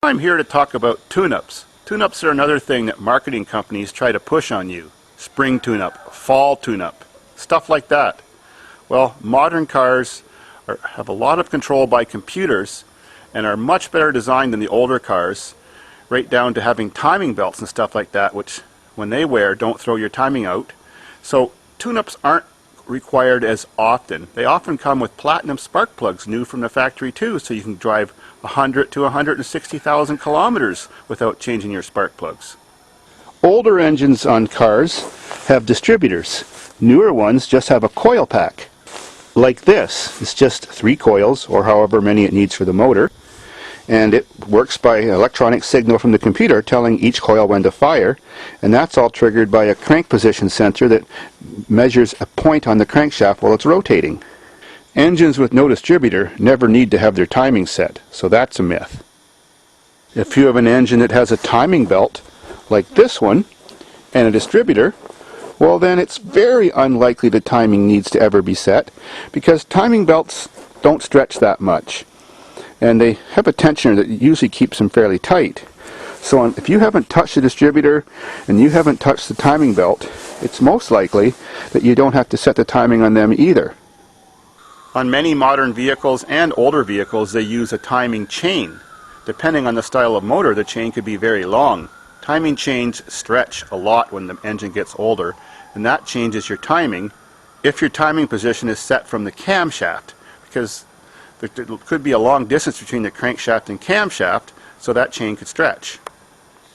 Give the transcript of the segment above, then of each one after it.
I'm here to talk about tune-ups. Tune-ups are another thing that marketing companies try to push on you. Spring tune-up, fall tune-up, stuff like that. Well, modern cars have a lot of control by computers and are much better designed than the older cars, right down to having timing belts and stuff like that, which when they wear don't throw your timing out. So tune-ups aren't required as often. They often come with platinum spark plugs new from the factory too, so you can drive 100 to 160,000 kilometers without changing your spark plugs. Older engines on cars have distributors. Newer ones just have a coil pack. Like this. It's just 3 coils, or however many it needs for the motor, and it works by an electronic signal from the computer telling each coil when to fire, and that's all triggered by a crank position sensor that measures a point on the crankshaft while it's rotating. Engines with no distributor never need to have their timing set, so that's a myth. If you have an engine that has a timing belt, like this one, and a distributor, well then it's very unlikely the timing needs to ever be set, because timing belts don't stretch that much. And they have a tensioner that usually keeps them fairly tight. So if you haven't touched the distributor and you haven't touched the timing belt, it's most likely that you don't have to set the timing on them either. On many modern vehicles and older vehicles, they use a timing chain. Depending on the style of motor, the chain could be very long. Timing chains stretch a lot when the engine gets older, and that changes your timing if your timing position is set from the camshaft, because there could be a long distance between the crankshaft and camshaft, so that chain could stretch.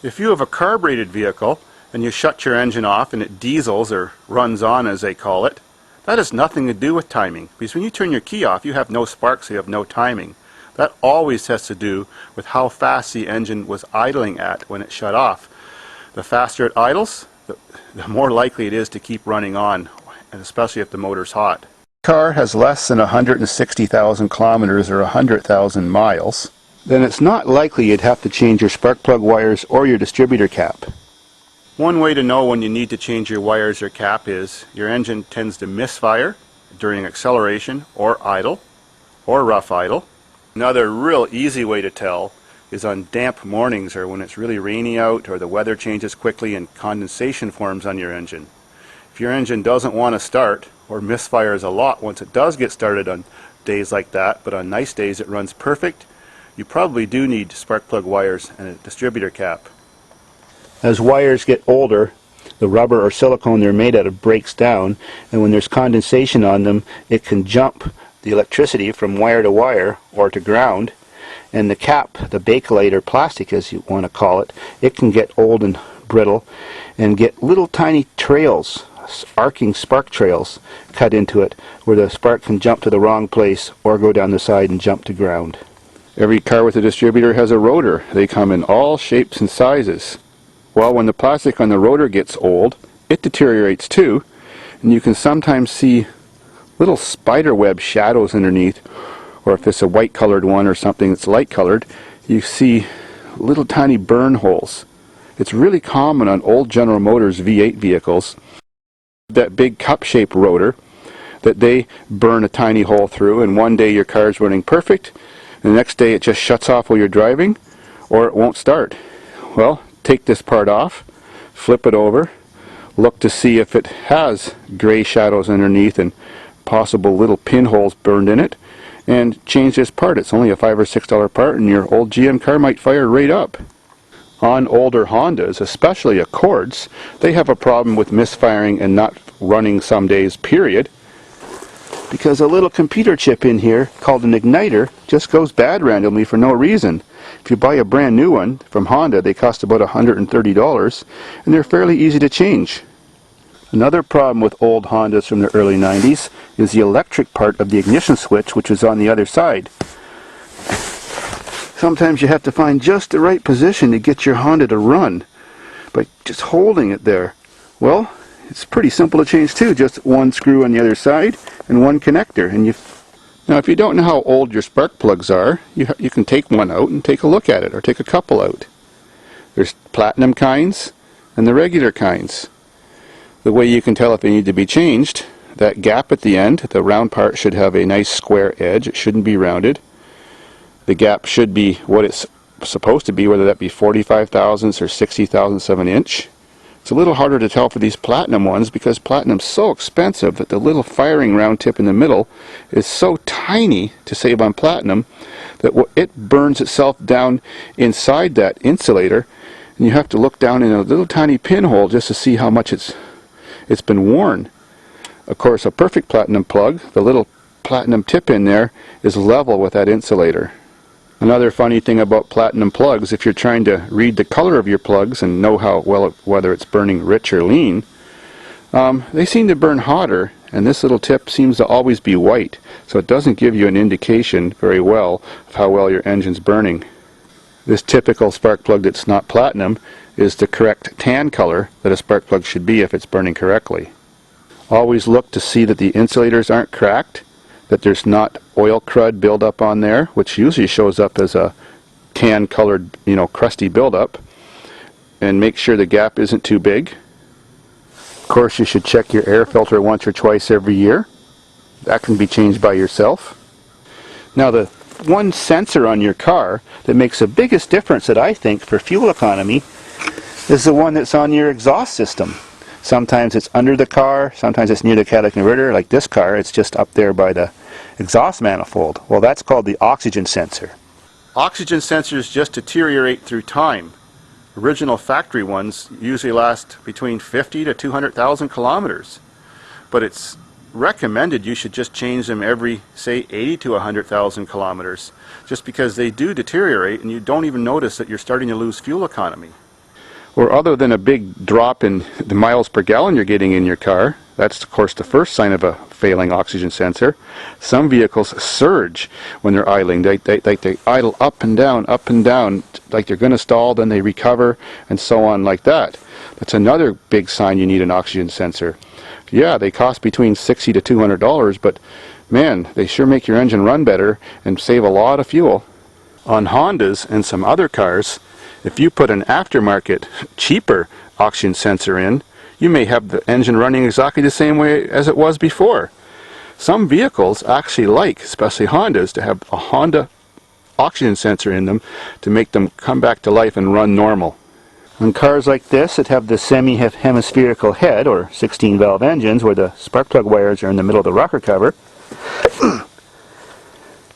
If you have a carbureted vehicle and you shut your engine off and it diesels, or runs on as they call it, that has nothing to do with timing, because when you turn your key off you have no spark, so you have no timing. That always has to do with how fast the engine was idling at when it shut off. The faster it idles, the more likely it is to keep running on, and especially if the motor's hot. If the car has less than 160,000 kilometers or 100,000 miles, then it's not likely you'd have to change your spark plug wires or your distributor cap. One way to know when you need to change your wires or cap is your engine tends to misfire during acceleration or idle or rough idle. Another real easy way to tell is on damp mornings, or when it's really rainy out or the weather changes quickly and condensation forms on your engine. If your engine doesn't want to start or misfires a lot once it does get started on days like that, but on nice days it runs perfect, you probably do need spark plug wires and a distributor cap. As wires get older, the rubber or silicone they're made out of breaks down, and when there's condensation on them, it can jump the electricity from wire to wire or to ground, and the cap, the bakelite or plastic as you want to call it, it can get old and brittle and get little tiny trails, arcing spark trails cut into it, where the spark can jump to the wrong place or go down the side and jump to ground. Every car with a distributor has a rotor. They come in all shapes and sizes. Well, when the plastic on the rotor gets old, it deteriorates too, and you can sometimes see little spider web shadows underneath, or if it's a white colored one or something that's light colored, you see little tiny burn holes. It's really common on old General Motors V8 vehicles, that big cup-shaped rotor, that they burn a tiny hole through, and one day your car's running perfect, and the next day it just shuts off while you're driving, or it won't start. Well, take this part off, flip it over, look to see if it has gray shadows underneath and possible little pinholes burned in it, and change this part. It's only a $5 or $6 part, and your old GM car might fire right up. On older Hondas, especially Accords, they have a problem with misfiring and not running some days, period, because a little computer chip in here called an igniter just goes bad randomly for no reason. If you buy a brand new one from Honda, they cost about $130, and they're fairly easy to change. Another problem with old Hondas from the early 90s is the electric part of the ignition switch, which is on the other side. Sometimes you have to find just the right position to get your Honda to run by just holding it there. Well, it's pretty simple to change too, just one screw on the other side and one connector. And now if you don't know how old your spark plugs are, you can take one out and take a look at it, or take a couple out. There's platinum kinds and the regular kinds. The way you can tell if they need to be changed, that gap at the end, the round part should have a nice square edge. It shouldn't be rounded. The gap should be what it's supposed to be, whether that be 45 thousandths or 60 thousandths of an inch. It's a little harder to tell for these platinum ones because platinum's so expensive that the little firing round tip in the middle is so tiny to save on platinum that it burns itself down inside that insulator, and you have to look down in a little tiny pinhole just to see how much it's been worn. Of course, a perfect platinum plug, the little platinum tip in there, is level with that insulator. Another funny thing about platinum plugs, if you're trying to read the color of your plugs and know how well whether it's burning rich or lean, they seem to burn hotter, and this little tip seems to always be white, so it doesn't give you an indication very well of how well your engine's burning. This typical spark plug that's not platinum is the correct tan color that a spark plug should be if it's burning correctly. Always look to see that the insulators aren't cracked, that there's not oil crud buildup on there, which usually shows up as a tan colored, crusty buildup, and make sure the gap isn't too big. Of course, you should check your air filter once or twice every year. That can be changed by yourself. Now, the one sensor on your car that makes the biggest difference, that I think, for fuel economy is the one that's on your exhaust system. Sometimes it's under the car, sometimes it's near the catalytic converter. Like this car, it's just up there by the exhaust manifold. Well, that's called the oxygen sensor. Oxygen sensors just deteriorate through time. Original factory ones usually last between 50 to 200,000 kilometers. But it's recommended you should just change them every, say, 80 to 100,000 kilometers, just because they do deteriorate and you don't even notice that you're starting to lose fuel economy. Or other than a big drop in the miles per gallon you're getting in your car, that's of course the first sign of a failing oxygen sensor. Some vehicles surge when they're idling. They idle up and down, like they're going to stall, then they recover, and so on like that. That's another big sign you need an oxygen sensor. Yeah, they cost between $60 to $200, but man, they sure make your engine run better and save a lot of fuel. On Hondas and some other cars, if you put an aftermarket, cheaper oxygen sensor in, you may have the engine running exactly the same way as it was before. Some vehicles actually like, especially Hondas, to have a Honda oxygen sensor in them to make them come back to life and run normal. On cars like this that have the semi-hemispherical head, or 16-valve engines, where the spark plug wires are in the middle of the rocker cover,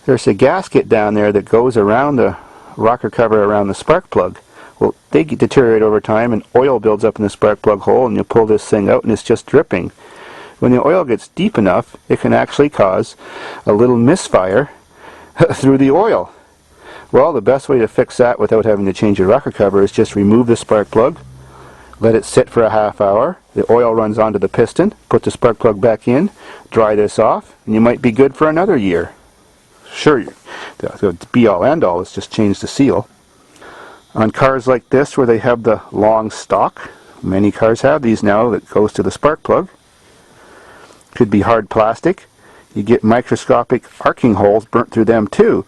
there's a gasket down there that goes around the rocker cover around the spark plug. Well, they deteriorate over time and oil builds up in the spark plug hole, and you pull this thing out and it's just dripping. When the oil gets deep enough, it can actually cause a little misfire through the oil. Well, the best way to fix that without having to change your rocker cover is just remove the spark plug, let it sit for a half hour, the oil runs onto the piston, put the spark plug back in, dry this off, and you might be good for another year. Sure, the be-all end-all is just change the seal. On cars like this where they have the long stock, many cars have these now that goes to the spark plug. Could be hard plastic. You get microscopic arcing holes burnt through them too,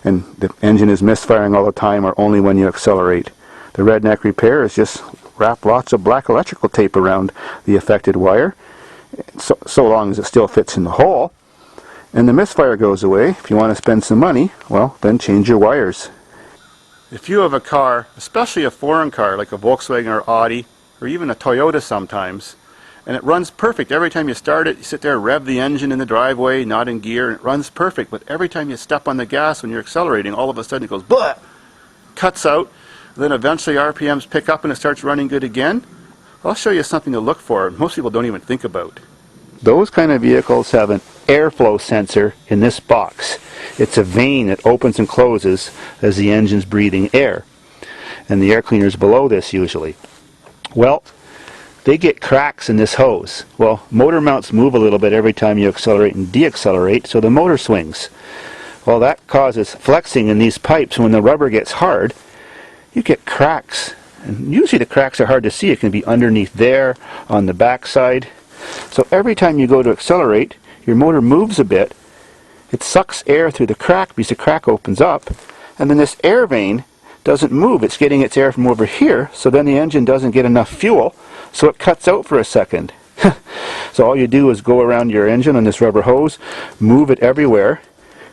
and the engine is misfiring all the time or only when you accelerate. The redneck repair is just wrap lots of black electrical tape around the affected wire, so long as it still fits in the hole. And the misfire goes away. If you want to spend some money, well, then change your wires. If you have a car, especially a foreign car like a Volkswagen or Audi, or even a Toyota sometimes, and it runs perfect every time you start it, you sit there, rev the engine in the driveway, not in gear, and it runs perfect, but every time you step on the gas when you're accelerating, all of a sudden it goes, blah, cuts out, then eventually RPMs pick up and it starts running good again. I'll show you something to look for, most people don't even think about. Those kind of vehicles have an airflow sensor in this box. It's a vane that opens and closes as the engine's breathing air. And the air cleaner is below this usually. Well, they get cracks in this hose. Well, motor mounts move a little bit every time you accelerate and deaccelerate, so the motor swings. Well, that causes flexing in these pipes. When the rubber gets hard, you get cracks. And usually the cracks are hard to see. It can be underneath there, on the back side. So every time you go to accelerate, your motor moves a bit. It sucks air through the crack because the crack opens up, and then this air vane doesn't move. It's getting its air from over here, so then the engine doesn't get enough fuel, so it cuts out for a second. So all you do is go around your engine on this rubber hose, move it everywhere,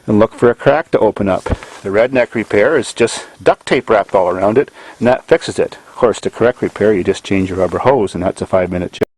and look for a crack to open up. The redneck repair is just duct tape wrapped all around it, and that fixes it. Of course, the correct repair, you just change your rubber hose, and that's a 5-minute job.